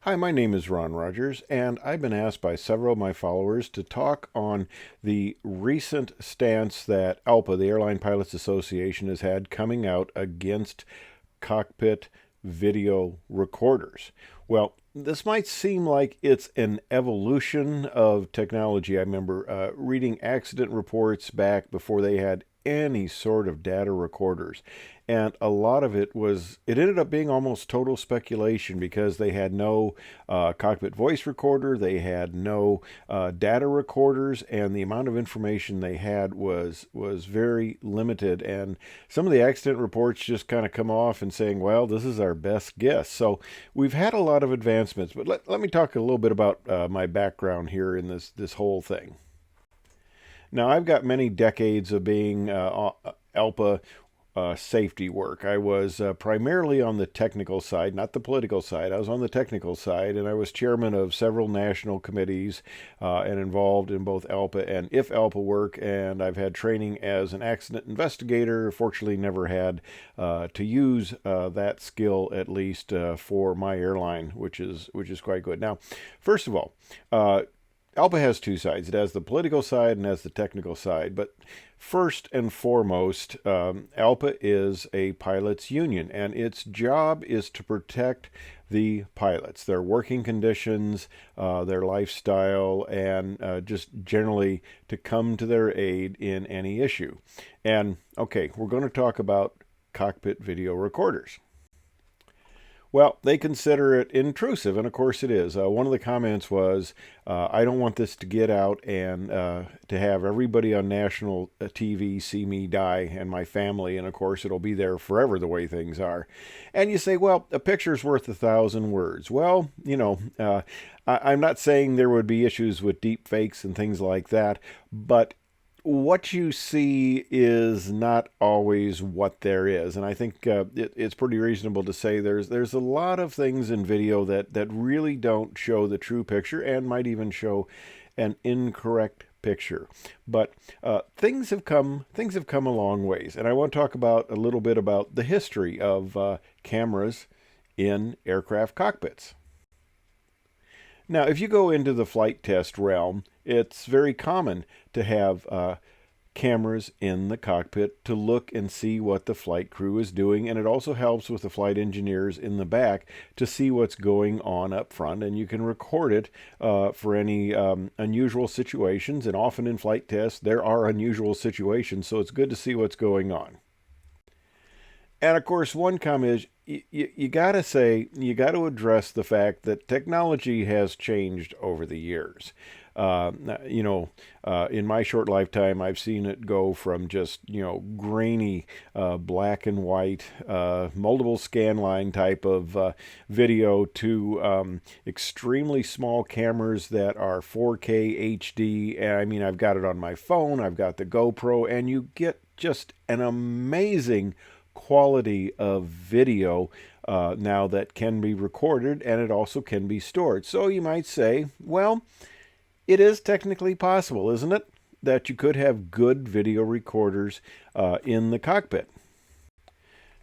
Hi, my name is Ron Rogers, and I've been asked by several of my followers to talk on the recent stance that ALPA, the Airline Pilots Association, has had coming out against cockpit video recorders. Well, this might seem like it's an evolution of technology. I remember reading accident reports back before they had any sort of data recorders. And a lot of it ended up being almost total speculation because they had no cockpit voice recorder, they had no data recorders, and the amount of information they had was very limited. And some of the accident reports just kind of come off and saying, well, this is our best guess. So we've had a lot of advancements, but let me talk a little bit about my background here in this whole thing. Now, I've got many decades of being ALPA safety work. I was primarily on the technical side, not the political side. I was on the technical side, and I was chairman of several national committees and involved in both ALPA and if ALPA work. And I've had training as an accident investigator. Fortunately, never had to use that skill, at least for my airline, which is quite good. Now, first of all, ALPA has two sides. It has the political side and has the technical side. But first and foremost, ALPA is a pilots union, and its job is to protect the pilots, their working conditions, their lifestyle, and just generally to come to their aid in any issue. And okay, we're going to talk about cockpit video recorders. Well, they consider it intrusive, and of course it is. One of the comments was, I don't want this to get out and to have everybody on national TV see me die and my family, and of course it'll be there forever the way things are. And you say, well, a picture's worth 1,000 words. Well, I'm not saying there would be issues with deep fakes and things like that, but what you see is not always what there is, and I think it's pretty reasonable to say there's a lot of things in video that really don't show the true picture and might even show an incorrect picture. But things have come a long ways, and I want to talk about a little bit about the history of cameras in aircraft cockpits. Now, if you go into the flight test realm, it's very common to have cameras in the cockpit to look and see what the flight crew is doing, and it also helps with the flight engineers in the back to see what's going on up front, and you can record it for any unusual situations, and often in flight tests there are unusual situations, so it's good to see what's going on. And of course, one comment is you got to address the fact that technology has changed over the years. In my short lifetime, I've seen it go from just, grainy black and white, multiple scan line type of video to extremely small cameras that are 4K HD. And I mean, I've got it on my phone, I've got the GoPro, and you get just an amazing quality of video now that can be recorded, and it also can be stored. So you might say, well, it is technically possible, isn't it, that you could have good video recorders in the cockpit.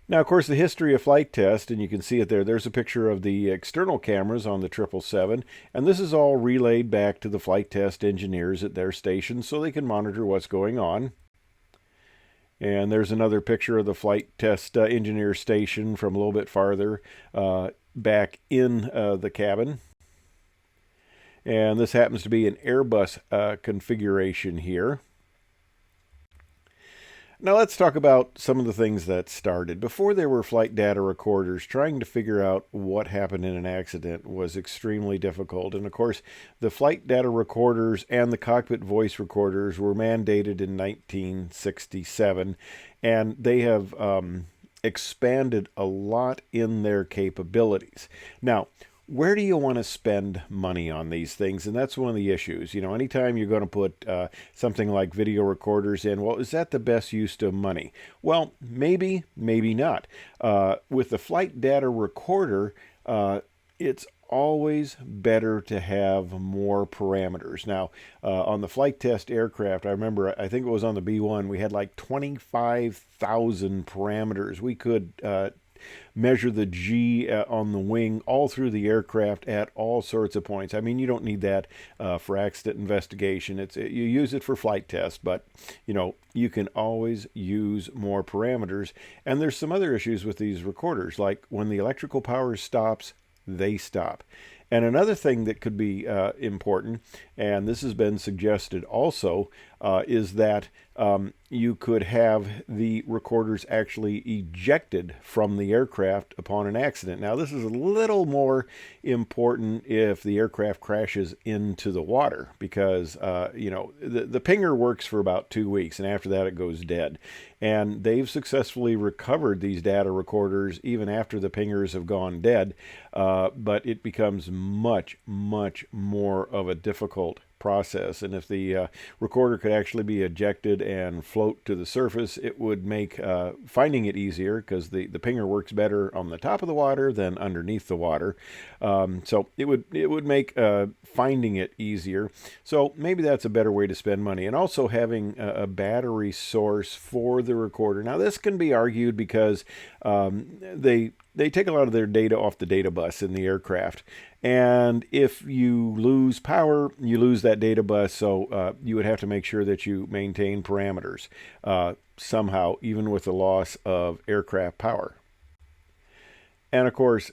Now, of course, the history of flight test, and you can see it there. There's a picture of the external cameras on the 777, and this is all relayed back to the flight test engineers at their stations so they can monitor what's going on. And there's another picture of the flight test engineer station from a little bit farther back in the cabin. And this happens to be an Airbus configuration here. Now let's talk about some of the things that started. Before there were flight data recorders, trying to figure out what happened in an accident was extremely difficult. And of course, the flight data recorders and the cockpit voice recorders were mandated in 1967, and they have expanded a lot in their capabilities. Now, where do you want to spend money on these things? And that's one of the issues. Anytime you're going to put something like video recorders in, well, is that the best use of money? Well, maybe, maybe not. With the flight data recorder, it's always better to have more parameters. Now, on the flight test aircraft, I remember, I think it was on the B1, we had like 25,000 parameters. We could measure the G on the wing all through the aircraft at all sorts of points. I mean, you don't need that for accident investigation. You use it for flight tests, but you can always use more parameters. And there's some other issues with these recorders, like when the electrical power stops, they stop. And another thing that could be important, and this has been suggested also, is that you could have the recorders actually ejected from the aircraft upon an accident. Now, this is a little more important if the aircraft crashes into the water, because the pinger works for about 2 weeks, and after that it goes dead. And they've successfully recovered these data recorders even after the pingers have gone dead, but it becomes much, much more of a difficult process. And if the recorder could actually be ejected and float to the surface, it would make finding it easier, because the pinger works better on the top of the water than underneath the water. So it would make finding it easier. So maybe that's a better way to spend money. And also having a battery source for the recorder. Now, this can be argued because they take a lot of their data off the data bus in the aircraft. And if you lose power, you lose that data bus. So you would have to make sure that you maintain parameters somehow, even with the loss of aircraft power. And of course,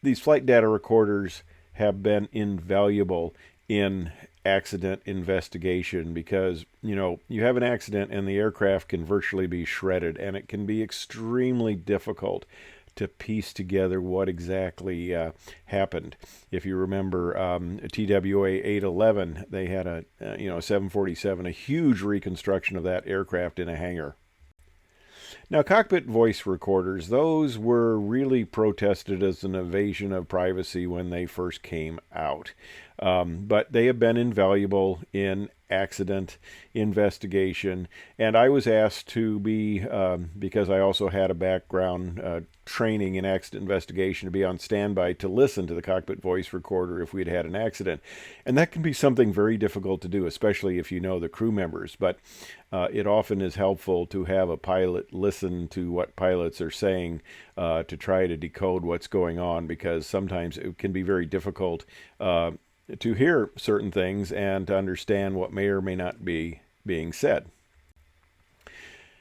these flight data recorders have been invaluable in accident investigation, because you have an accident and the aircraft can virtually be shredded, and it can be extremely difficult to piece together what exactly happened. If you remember TWA 811, they had a 747, a huge reconstruction of that aircraft in a hangar. Now, cockpit voice recorders, those were really protested as an invasion of privacy when they first came out. But they have been invaluable in accident investigation. And I was asked to be, because I also had a background training in accident investigation, to be on standby to listen to the cockpit voice recorder if we'd had an accident. And that can be something very difficult to do, especially if you know the crew members. But it often is helpful to have a pilot listen to what pilots are saying to try to decode what's going on, because sometimes it can be very difficult to hear certain things and to understand what may or may not be being said.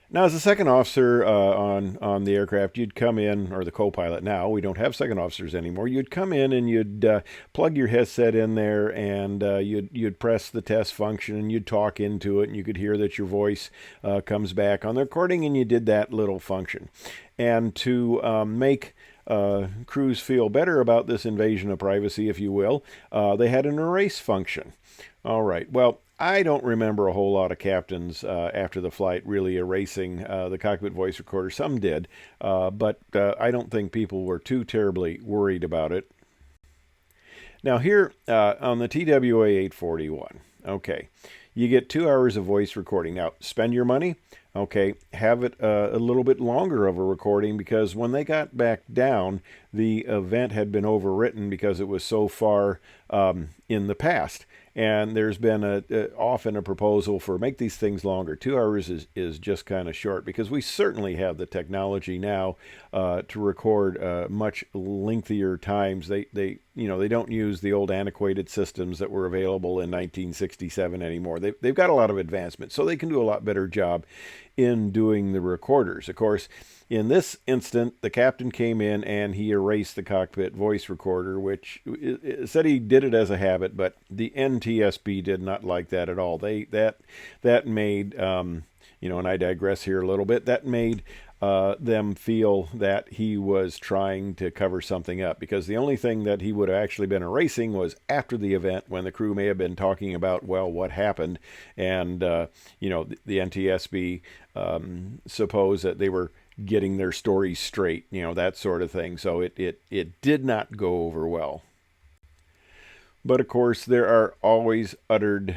Now, as a second officer on the aircraft, you'd come in, or the co-pilot now, we don't have second officers anymore, you'd come in and you'd plug your headset in there, and you'd press the test function, and you'd talk into it, and you could hear that your voice comes back on the recording, and you did that little function. And to make crews feel better about this invasion of privacy, if you will, they had an erase function. All right, well, I don't remember a whole lot of captains after the flight really erasing the cockpit voice recorder. Some did, but I don't think people were too terribly worried about it. Now here on the TWA 841, okay, you get 2 hours of voice recording. Now, spend your money. Okay, have it a little bit longer of a recording, because when they got back down, the event had been overwritten because it was so far in the past. And there's been often a proposal for make these things longer. 2 hours is just kind of short, because we certainly have the technology now to record much lengthier times. They don't use the old antiquated systems that were available in 1967 anymore. They've got a lot of advancement, so they can do a lot better job in doing the recorders. Of course, in this instant, the captain came in and he erased the cockpit voice recorder, which said he did it as a habit, but the NTSB did not like that at all. That made, and I digress here a little bit, that made them feel that he was trying to cover something up, because the only thing that he would have actually been erasing was after the event, when the crew may have been talking about, well, what happened, and the NTSB suppose that they were getting their stories straight, that sort of thing. So it did not go over well. But of course, there are always uttered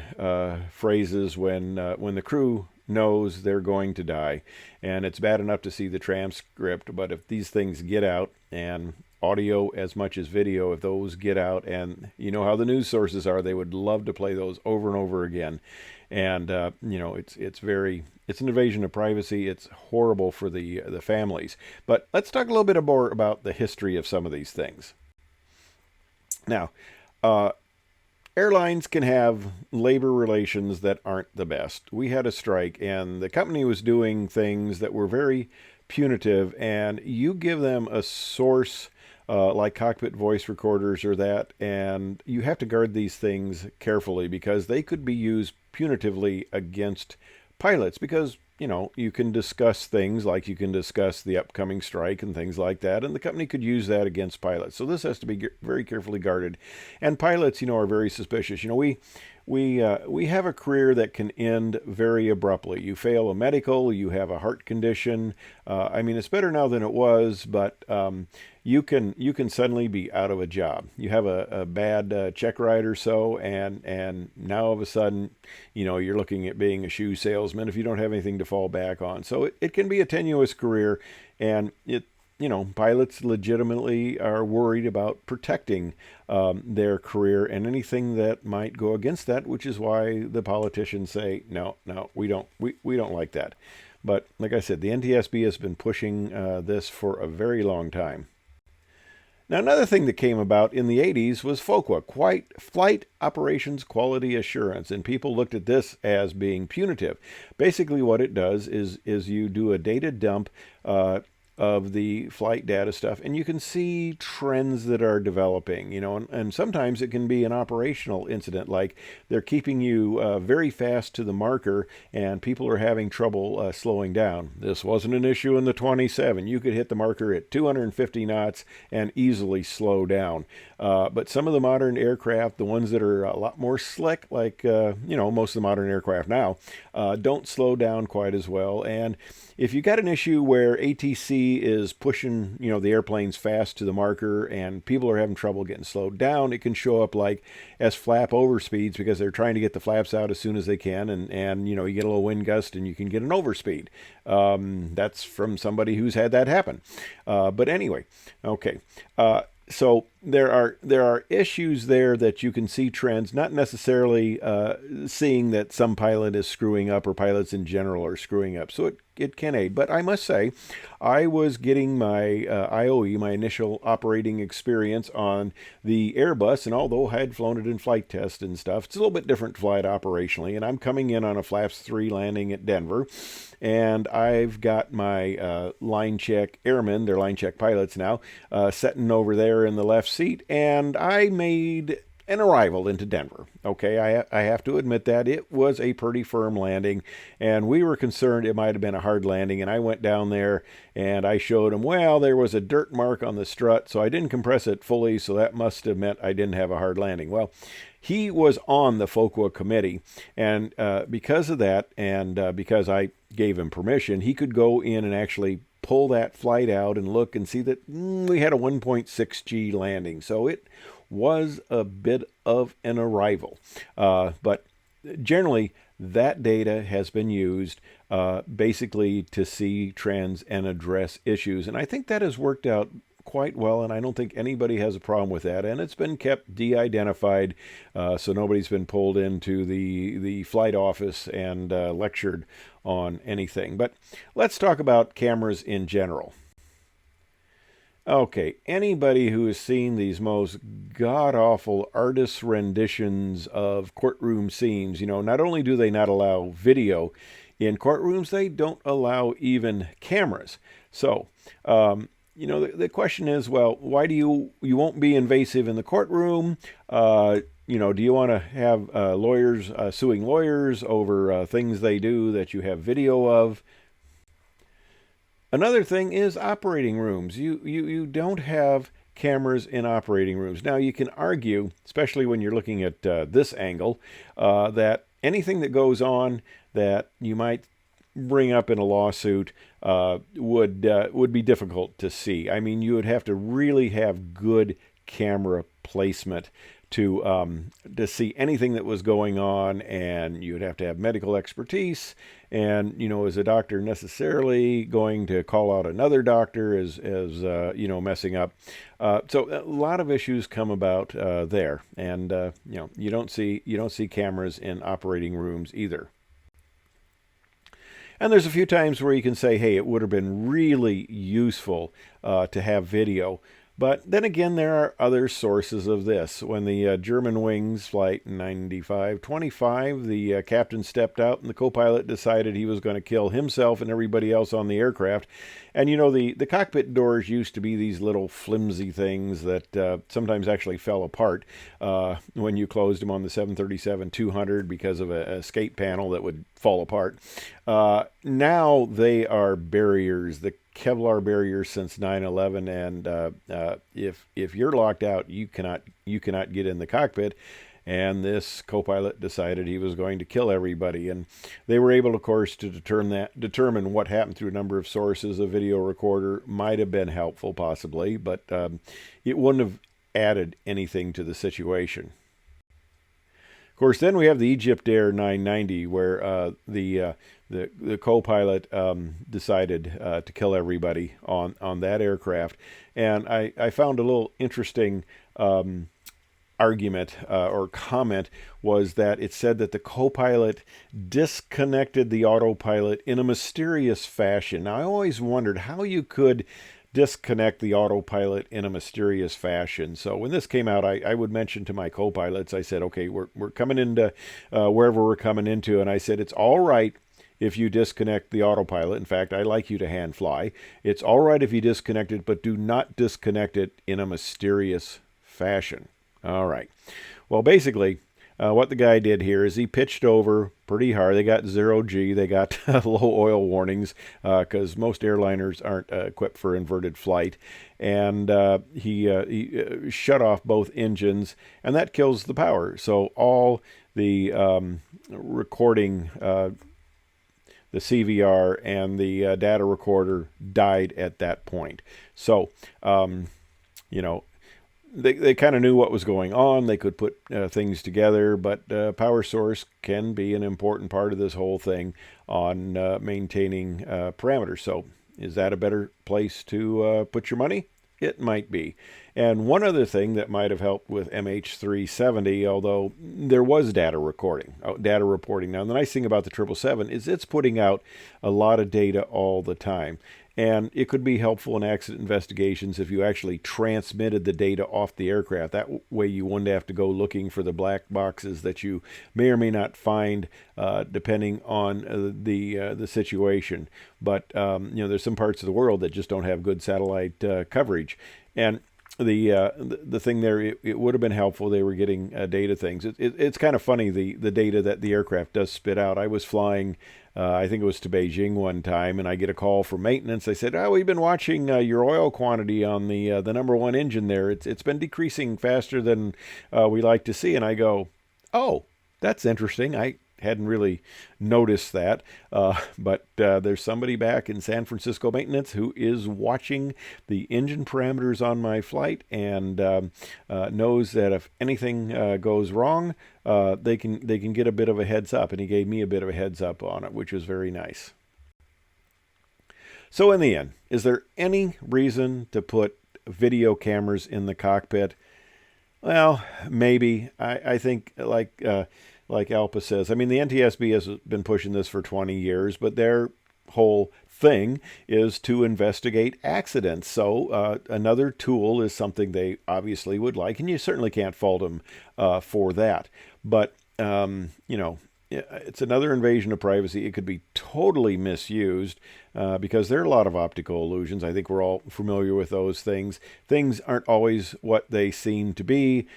phrases when the crew knows they're going to die, and it's bad enough to see the transcript, but if these things get out, and audio as much as video. If those get out, and you know how the news sources are, they would love to play those over and over again. And it's an invasion of privacy. It's horrible for the families. But let's talk a little bit more about the history of some of these things. Now, airlines can have labor relations that aren't the best. We had a strike, and the company was doing things that were very punitive, and you give them a source like Cockpit voice recorders or that, and you have to guard these things carefully because they could be used punitively against pilots, because you can discuss things like you can discuss the upcoming strike and things like that, and the company could use that against pilots. So this has to be very carefully guarded. And pilots, are very suspicious. We have a career that can end very abruptly. You fail a medical, you have a heart condition. It's better now than it was, but you can suddenly be out of a job. You have a bad check ride or so, and now all of a sudden, you're looking at being a shoe salesman if you don't have anything to fall back on. So it can be a tenuous career, and pilots legitimately are worried about protecting their career and anything that might go against that, which is why the politicians say, no, we don't like that. But like I said, the NTSB has been pushing this for a very long time. Now, another thing that came about in the 80s was FOQA, Flight Operations Quality Assurance, and people looked at this as being punitive. Basically, what it does is you do a data dump of the flight data stuff, and you can see trends that are developing, and sometimes it can be an operational incident, like they're keeping you very fast to the marker and people are having trouble slowing down. This wasn't an issue in the 27. You could hit the marker at 250 knots and easily slow down. But some of the modern aircraft, the ones that are a lot more slick, like most of the modern aircraft now, don't slow down quite as well. And if you got an issue where ATC is pushing, the airplanes fast to the marker and people are having trouble getting slowed down, it can show up like as flap overspeeds because they're trying to get the flaps out as soon as they can, and you get a little wind gust and you can get an overspeed. That's from somebody who's had that happen. But anyway, okay. So there are issues there that you can see trends, not necessarily seeing that some pilot is screwing up or pilots in general are screwing up. So it can aid. But I must say, I was getting my IOE, my initial operating experience on the Airbus, and although I had flown it in flight test and stuff, it's a little bit different flight operationally, and I'm coming in on a Flaps 3 landing at Denver, and I've got my line check airmen, they're line check pilots now, sitting over there in the left seat, and I made an arrival into Denver. Okay, I have to admit that it was a pretty firm landing, and we were concerned it might have been a hard landing, and I went down there and I showed him, well, there was a dirt mark on the strut, so I didn't compress it fully, so that must have meant I didn't have a hard landing. Well, he was on the FOQA committee, and because of that, and because I gave him permission, he could go in and actually pull that flight out and look and see that we had a 1.6 G landing. So it was a bit of an arrival. But generally, that data has been used basically to see trends and address issues. And I think that has worked out quite well, and I don't think anybody has a problem with that. And it's been kept de-identified, so nobody's been pulled into the flight office and lectured on anything. But let's talk about cameras in general. Okay, anybody who has seen these most god-awful artist renditions of courtroom scenes, not only do they not allow video in courtrooms, they don't allow even cameras. So, the question is, well, why do you won't be invasive in the courtroom? Do you want to have lawyers suing lawyers over things they do that you have video of? Another thing is operating rooms. You don't have cameras in operating rooms. Now, you can argue, especially when you're looking at this angle, that anything that goes on that you might bring up in a lawsuit would be difficult to see. I mean, you would have to really have good camera placement to see anything that was going on, and you'd have to have medical expertise. And is a doctor necessarily going to call out another doctor as messing up? So a lot of issues come about there, and you don't see cameras in operating rooms either. And there's a few times where you can say, hey, it would have been really useful to have video. But then again, there are other sources of this. When the German Wings Flight 9525, the captain stepped out and the co-pilot decided he was going to kill himself and everybody else on the aircraft. And the cockpit doors used to be these little flimsy things that sometimes actually fell apart when you closed them on the 737-200 because of an escape panel that would fall apart. Now they are barriers, the Kevlar barriers since 9/11, and if you're locked out, you cannot get in the cockpit. And this co-pilot decided he was going to kill everybody, and they were able, of course, to determine what happened through a number of sources. A video recorder might have been helpful, possibly, but it wouldn't have added anything to the situation. Of course, then we have the Egypt Air 990, where the co-pilot decided to kill everybody on that aircraft. And I found a little interesting argument or comment was that it said that the co-pilot disconnected the autopilot in a mysterious fashion. Now, I always wondered how you could disconnect the autopilot in a mysterious fashion. So when this came out, I would mention to my co-pilots, I said, okay, we're coming into wherever we're coming into, and I said, it's all right if you disconnect the autopilot. In fact, I like you to hand fly. It's all right if you disconnect it, but do not disconnect it in a mysterious fashion. All right. Well, basically, what the guy did here is he pitched over pretty hard. They got 0G. They got low oil warnings because most airliners aren't equipped for inverted flight. And he shut off both engines, and that kills the power. So all the recording, the CVR and the data recorder died at that point. So, they kind of knew what was going on. They could put things together, but power source can be an important part of this whole thing on maintaining parameters. So is that a better place to put your money? It might be. And one other thing that might have helped with MH370, although there was data reporting. Now, the nice thing about the 777 is it's putting out a lot of data all the time. And it could be helpful in accident investigations if you actually transmitted the data off the aircraft. That way you wouldn't have to go looking for the black boxes that you may or may not find depending on the situation. But there's some parts of the world that just don't have good satellite coverage. And the thing there, it would have been helpful. They were getting data things. It's kind of funny, the data that the aircraft does spit out. I was flying, I think it was to Beijing one time, and I get a call from maintenance. They said, we've been watching your oil quantity on the number one engine there. It's been decreasing faster than we like to see. And I go, oh, that's interesting. I hadn't really noticed that, but there's somebody back in San Francisco maintenance who is watching the engine parameters on my flight and knows that if anything goes wrong, they can get a bit of a heads up, and he gave me a bit of a heads up on it, which was very nice. So in the end, is there any reason to put video cameras in the cockpit? Well, maybe. I think like Alpa says, I mean, the NTSB has been pushing this for 20 years, but their whole thing is to investigate accidents. So another tool is something they obviously would like, and you certainly can't fault them for that. But, it's another invasion of privacy. It could be totally misused because there are a lot of optical illusions. I think we're all familiar with those things. Things aren't always what they seem to be.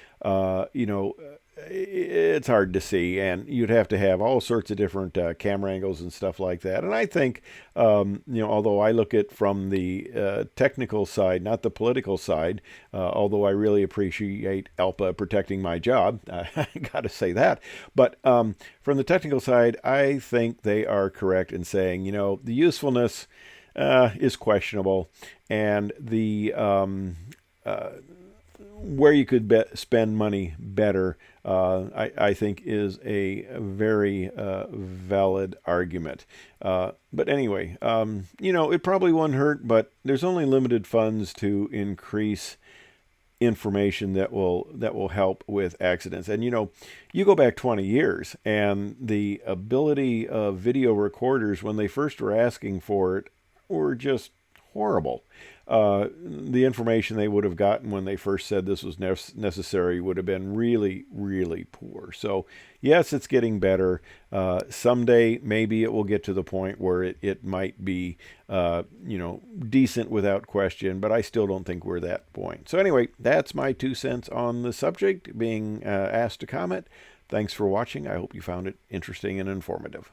It's hard to see, and you'd have to have all sorts of different camera angles and stuff like that. And I think, although I look at from the technical side, not the political side, although I really appreciate ALPA protecting my job, I got to say that. But from the technical side, I think they are correct in saying, the usefulness is questionable, and the where you could spend money better, I think is a very valid argument. But anyway, it probably won't hurt, but there's only limited funds to increase information that will help with accidents. And you go back 20 years, and the ability of video recorders when they first were asking for it were just horrible. The information they would have gotten when they first said this was necessary would have been really, really poor. So, yes, it's getting better. Someday, maybe it will get to the point where it might be, decent without question, but I still don't think we're that point. So, anyway, that's my 2 cents on the subject, being asked to comment. Thanks for watching. I hope you found it interesting and informative.